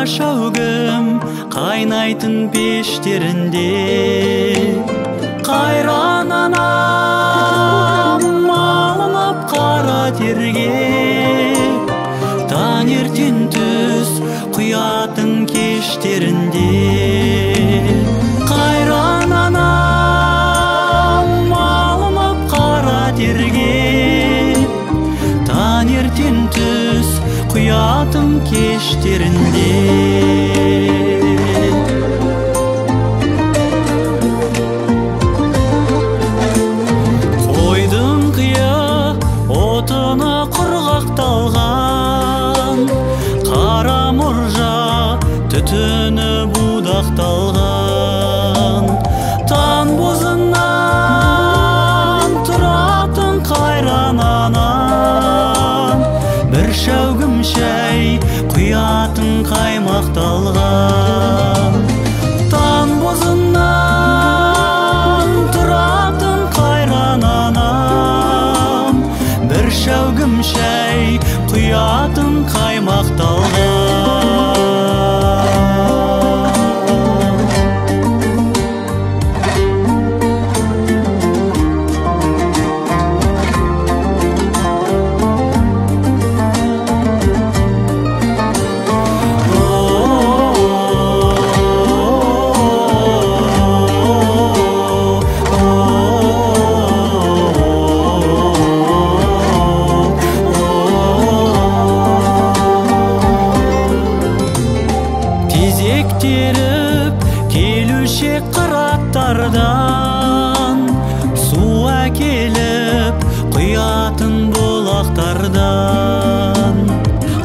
шәугім қайнайтын пештерінде қайран анам малынып қара терге таңертең түс құятын кештерінде қайран анам малынып қара терге таңертең түс құятын кештерінде қойдың қия отына құрғақталған қара мұржа түтіні будақталған таң бозынан тұратын қайран анам бір шәугім шәй құятын қаймақталған таң бозынан тұратын қайран анам бір шәугім шәй құятын қаймақталған теріп келуші қыраттардан су әкеліп құятын бұлақтардан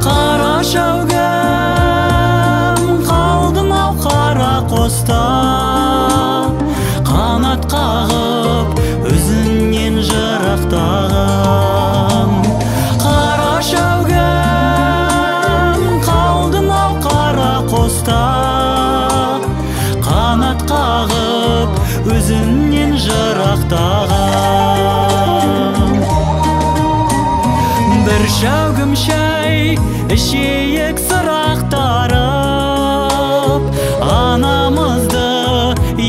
қара шәугім қалдым ау қара қоста қанат қағып өзіңнен жырақтаған қара шәугім қалдым ау қара қоста қанат қағып өзіңнен жырақтаған бір шәугім шәй ішейік сырақтарып анамызды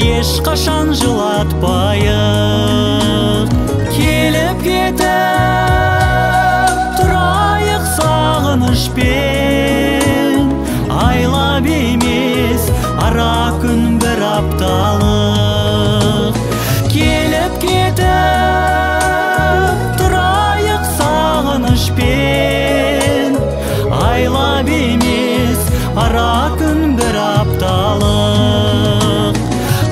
ешқашан жылатпайық келіп кетіп тұрайық сағынышпен айлап емес ара күн бір апталық келіп кетіп тұрайық сағынышпен айлап емес ара күн бір апталық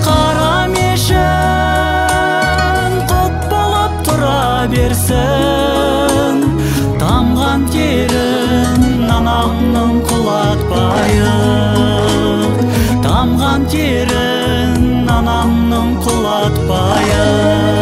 қара мешін құт болып тұра берсін тамған терін анамның құлатпайық тамған терін анамның құлатпайық